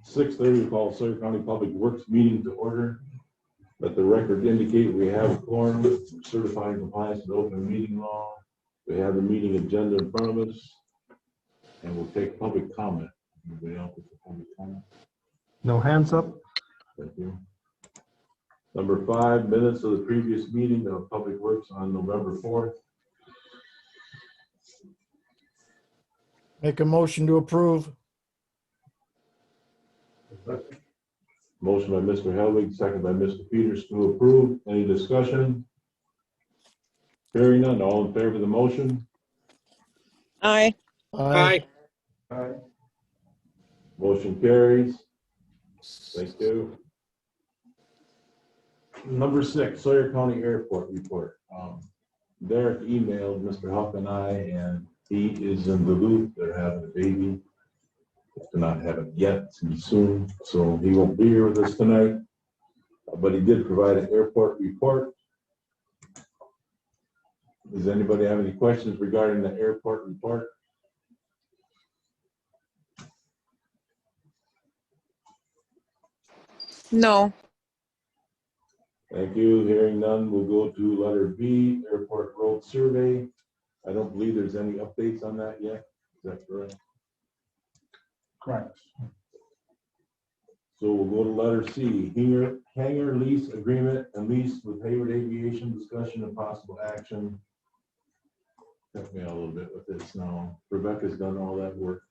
6:30, we call Sawyer County Public Works meeting to order. Let the record indicate we have a quorum, certifying compliance with open meeting law. We have the meeting agenda in front of us, and we'll take public comment. Anybody else with the public comment? No hands up. Thank you. Number 5, minutes of the previous meeting of Public Works on November 4th. Make a motion to approve. Motion by Mr. Helwig, second by Mr. Peters to approve. Any discussion? Hearing none, all in favor of the motion? Aye. Aye. Aye. Motion carries. Thank you. Number 6, Sawyer County Airport report. Derek emailed Mr. Huff and I, and he is in Duluth. They're having a baby. They're not having it yet, it's gonna be soon, so he won't be here with us tonight. But he did provide an airport report. Does anybody have any questions regarding the airport report? No. Thank you. Hearing none, we'll go to letter B, airport road survey. I don't believe there's any updates on that yet. Is that correct? Correct. So we'll go to letter C, hangar lease agreement and lease with Hayward Aviation, discussion of possible action. Help me out a little bit with this now. Rebecca's done all that work.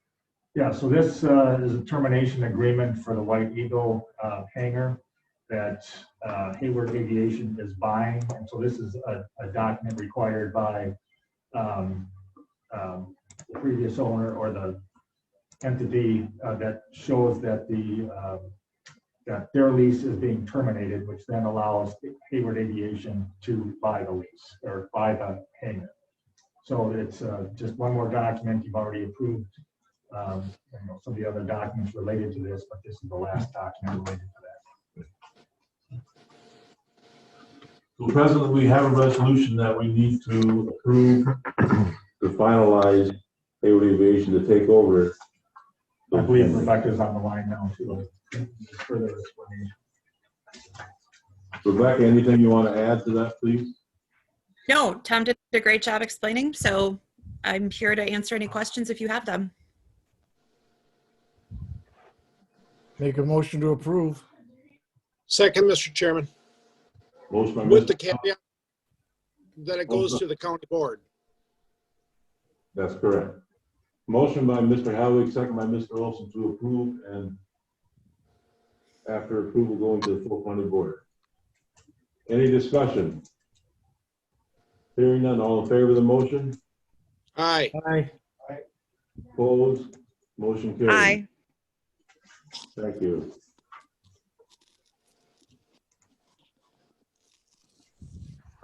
Yeah, so this is a termination agreement for the White Eagle hangar that Hayward Aviation is buying. And so this is a document required by the previous owner or the entity that shows that that their lease is being terminated, which then allows Hayward Aviation to buy the lease or buy the hangar. So it's just one more document. You've already approved some of the other documents related to this, but this is the last document related to that. So presently, we have a resolution that we need to approve to finalize Hayward Aviation to take over. I believe Rebecca's on the line now too. Further explanation. Rebecca, anything you want to add to that, please? No, Tom did a great job explaining, so I'm here to answer any questions if you have them. Make a motion to approve. Second, Mr. Chairman, Motion by with Mr. the caveat that it goes to the county board. That's correct. Motion by Mr. Howard, second by Mr. Olson to approve, and after approval, going to the full county board. Any discussion? Hearing none, all in favor of the motion? Aye. Aye. Opposed? Motion carries. Aye. Thank you.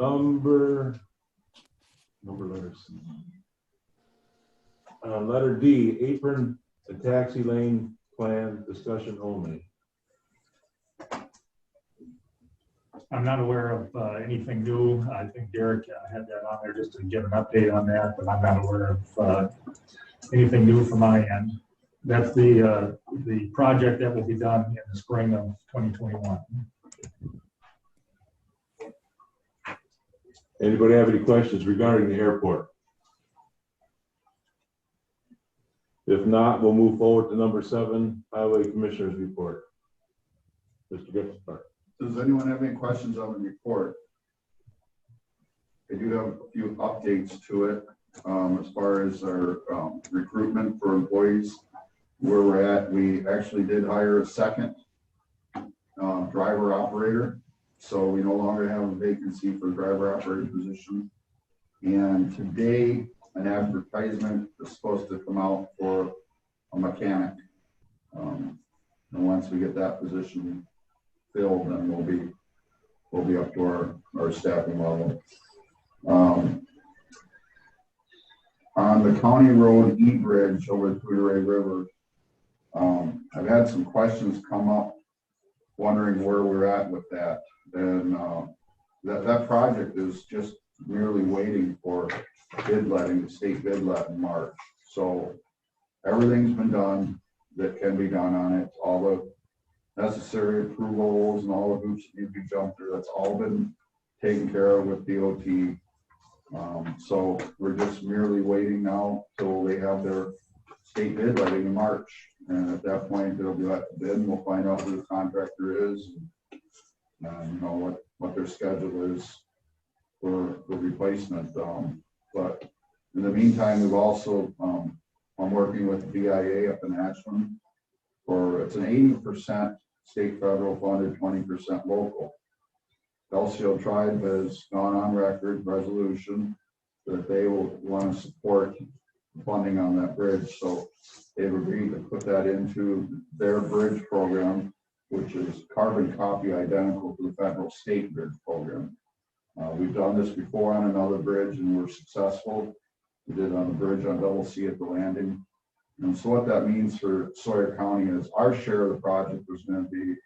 Number letter C. Letter D, apron and taxi lane plan discussion only. I'm not aware of anything new. I think Derek had that on there just to give an update on that, but I'm not aware of anything new from my end. That's the project that will be done in the spring of 2021. Anybody have any questions regarding the airport? If not, we'll move forward to number 7, Highway Commissioner's report. Mr. Griffith. Does anyone have any questions on the report? I do have a few updates to it as far as our recruitment for employees, where we're at. We actually did hire a second driver operator. So we no longer have a vacancy for driver operator position. And today, an advertisement is supposed to come out for a mechanic. And once we get that position filled, then we'll be up to our staffing level. On the county road E-Bridge over the Tuderay River, I've had some questions come up wondering where we're at with that. And that project is just merely waiting for bid letting, the state bid let in March. So everything's been done. that can be done on it, all the necessary approvals and all the hoops that need to be jumped through, that's all been taken care of with DOT. So we're just merely waiting now till they have their state bid ready in March. And at that point, it'll be let the bid and we'll find out who the contractor is and you know, what their schedule is for replacement. But in the meantime, we've also, I'm working with the BIA up in Ashland it's an 80% state federal funded, 20% local. LCO Tribe has gone on record resolution that they will want to support funding on that bridge. So they've agreed to put that into their bridge program, which is carbon copy identical to the federal state bridge program. We've done this before on another bridge and we're successful. We did it on the bridge on Double C at the landing. And so what that means for Sawyer County is our share of the project was going to be,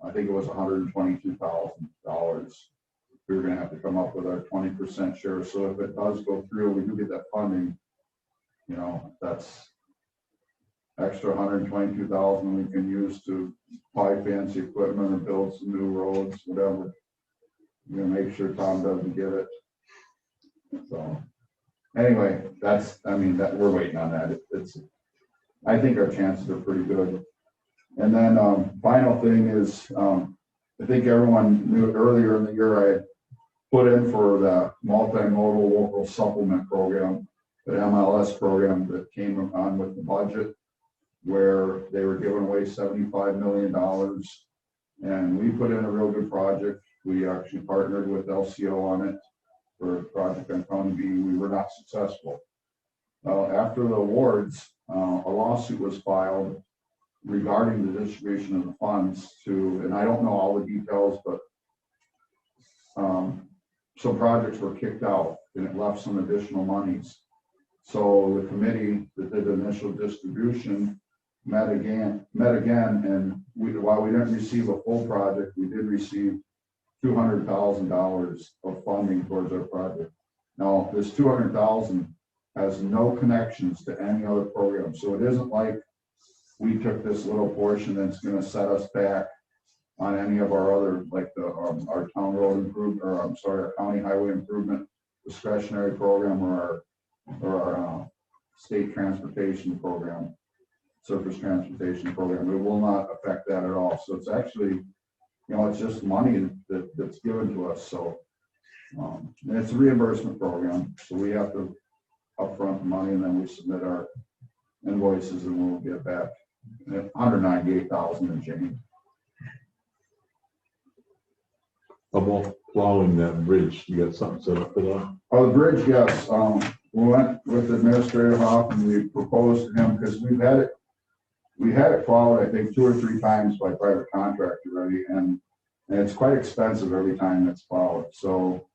I think it was $122,000. We were going to have to come up with our 20% share. So if it does go through, we do get that funding, you know, that's extra $122,000 we can use to buy fancy equipment or build some new roads, whatever. We're going to make sure Tom doesn't get it. So anyway, that we're waiting on that. I think our chances are pretty good. And then final thing is, I think everyone knew earlier in the year I put in for the Multimodal Local Supplement Program, the MLS program that came on with the budget, where they were giving away $75 million. And we put in a real good project. We actually partnered with LCO on it for a project on County B. We were not successful. After the awards, a lawsuit was filed regarding the distribution of the funds to, and I don't know all the details, but some projects were kicked out and it left some additional monies. So the committee that did the initial distribution met again, and while we didn't receive a full project, we did receive $200,000 of funding towards our project. Now, this $200,000 has no connections to any other program. So it isn't like we took this little portion that's going to set us back on any of our other, like our town road improvement, or our county highway improvement discretionary program, or our state transportation program, surface transportation program. It will not affect that at all. So it's actually, you know, it's just money that's given to us. So and it's a reimbursement program. So we have to upfront the money and then we submit our invoices and we'll get back $198,000 and change. How about plowing that bridge? You got something set up for that? Oh, the bridge, yes. We went with Administrator Hoff and we proposed to him, because we had it plowed, I think 2 or 3 times by private contractor already, and it's quite expensive every time it's plowed. So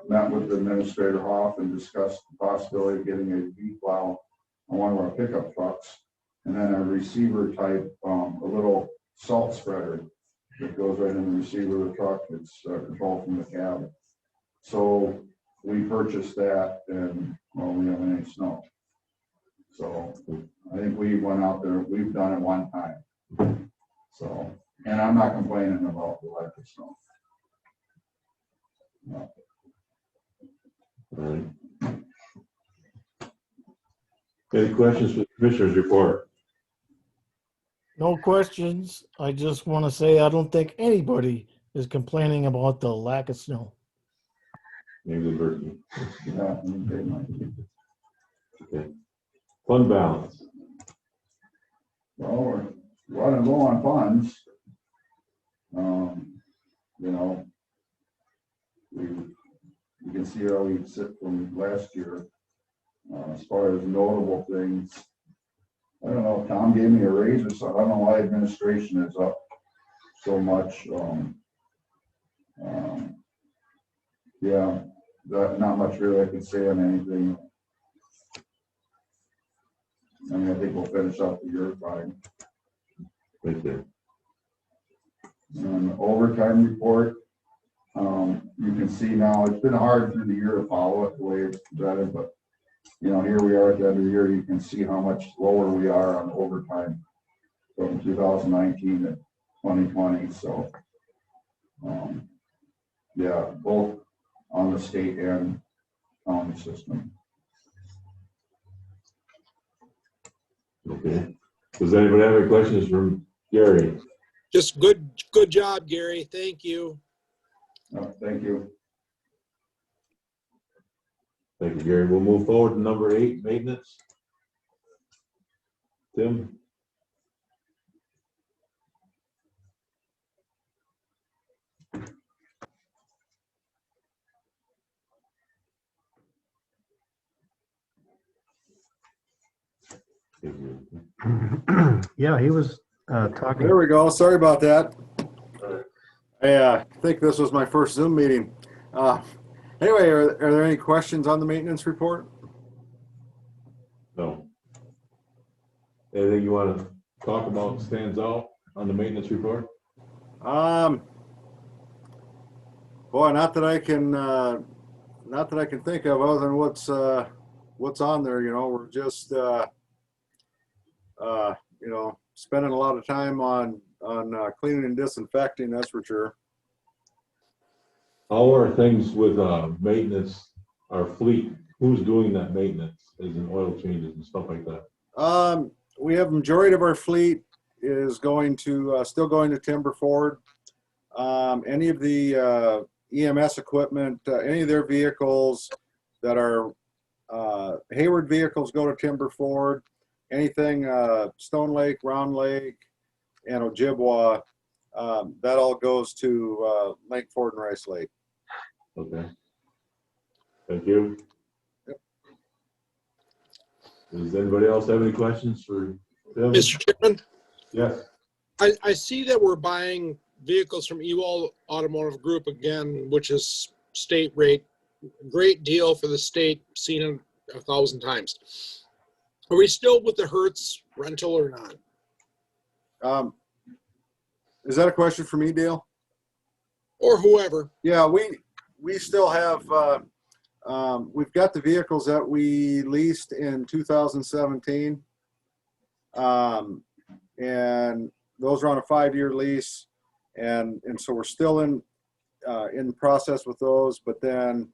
I met with Administrator Hoff and discussed the possibility of getting a V-plow on one of our pickup trucks, and then a receiver type, a little salt spreader that goes right in the receiver of the truck. It's controlled from the cab. So we purchased that, and well, we haven't any snow. So I think we went out there, we've done it one time. So, and I'm not complaining about the lack of snow. No. All right. Any questions for the Commissioner's report? No questions. I just want to say I don't think anybody is complaining about the lack of snow. Maybe the Burton. Yeah, they might be. Okay. Fund balance. Well, we're running low on funds. You know, you can see how we sit from last year. As far as notable things, I don't know, Tom gave me a raise or something. I don't know why administration is up so much. Yeah, not much really I can say on anything. I mean, I think we'll finish out the year fine. Right there. And the overtime report, you can see now, it's been hard through the year to follow it the way it's presented, but you know, here we are at the end of the year, you can see how much lower we are on overtime from 2019 to 2020, so. Yeah, both on the state and county system. Okay. Does anybody have any questions from Gary? Just good job, Gary. Thank you. Thank you. Thank you, Gary. We'll move forward to number 8, maintenance. Tim? Yeah, he was talking. There we go. Sorry about that. Alright. I think this was my first Zoom meeting. Anyway, are there any questions on the maintenance report? No. Anything you want to talk about stands out on the maintenance report? Boy, not that I can think of other than what's on there. You know, we're just spending a lot of time on cleaning and disinfecting. That's for sure. How are things with maintenance, our fleet? Who's doing that maintenance, as in oil changes and stuff like that? We have majority of our fleet is going to still going to Timber Ford. Any of the EMS equipment, any of their vehicles that are Hayward vehicles go to Timber Ford. Anything Stone Lake, Round Lake, and Ojibwa, that all goes to Lake Ford and Rice Lake. Okay. Thank you. Yep. Does anybody else have any questions for Tim? Mr. Chairman, Yes. I see that we're buying vehicles from Ewald Automotive Group again, which is state rate. Great deal for the state, seen it 1,000 times. Are we still with the Hertz rental or not? Is that a question for me, Dale? Or whoever? Yeah, we still have, we've got the vehicles that we leased in 2017. And those are on a 5-year lease. And so we're still in the process with those, but then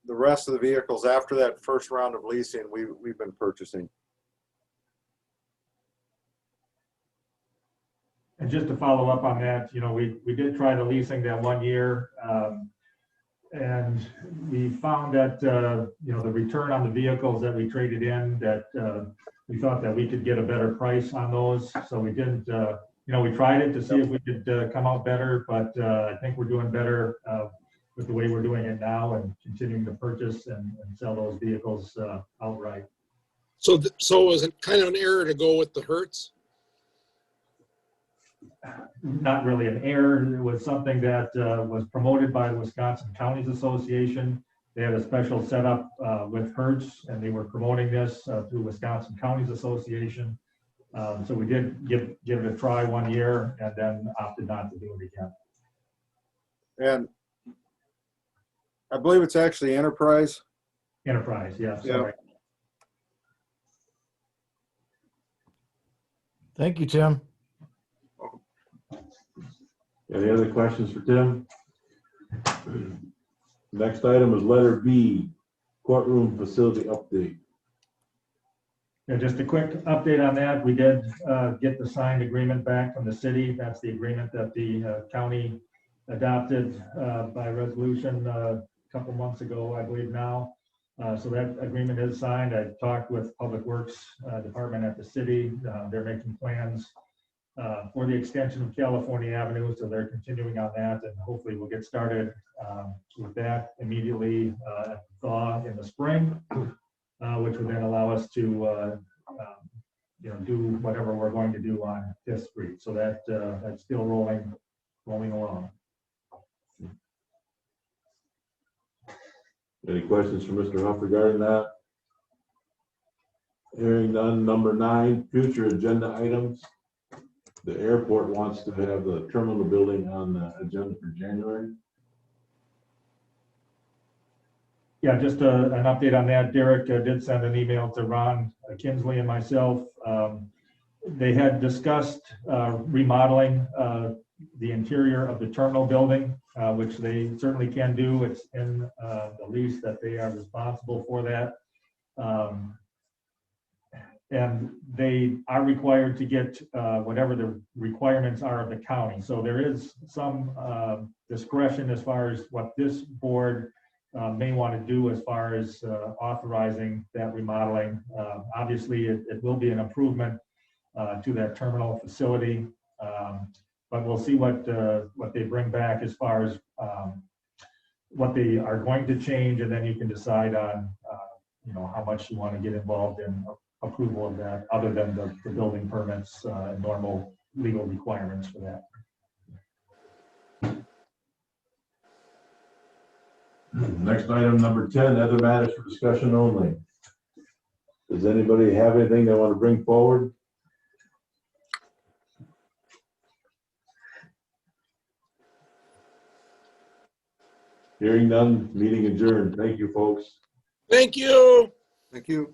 the rest of the vehicles after that first round of leasing, we've been purchasing. And just to follow up on that, you know, we did try the leasing that 1 year. And we found that, you know, the return on the vehicles that we traded in, that we thought that we could get a better price on those. So we didn't, you know, we tried it to see if we could come out better, but I think we're doing better with the way we're doing it now and continuing to purchase and sell those vehicles outright. So is it kind of an error to go with the Hertz? Not really an error. It was something that was promoted by the Wisconsin Counties Association. They had a special setup with Hertz, and they were promoting this through Wisconsin Counties Association. So we did give it a try 1 year and then opted not to do it again. And I believe it's actually Enterprise. Enterprise, yes. Yeah. Sorry. Thank you, Tim. Any other questions for Tim? Next item is letter B, courtroom facility update. Yeah, just a quick update on that. We did get the signed agreement back from the city. That's the agreement that the county adopted by resolution a couple months ago, I believe now. So that agreement is signed. I talked with Public Works Department at the city. They're making plans for the extension of California Avenue, so they're continuing on that, and hopefully we'll get started with that immediately at the thaw in the spring, which would then allow us to do whatever we're going to do on 5th Street. So that's still rolling along. Any questions for Mr. Huff regarding that? Hearing none. Number 9, future agenda items. The airport wants to have the terminal building on the agenda for January. Yeah, just an update on that. Derek did send an email to Ron Kinsley and myself. They had discussed remodeling the interior of the terminal building, which they certainly can do. It's in the lease that they are responsible for that. And they are required to get whatever the requirements are of the county. So there is some discretion as far as what this board may want to do as far as authorizing that remodeling. Obviously, it will be an improvement to that terminal facility. But we'll see what they bring back as far as what they are going to change, and then you can decide on how much you want to get involved in approval of that, other than the building permits and normal legal requirements for that. Next item, number 10, other matters for discussion only. Does anybody have anything they want to bring forward? Hearing none, meeting adjourned. Thank you, folks. Thank you. Thank you.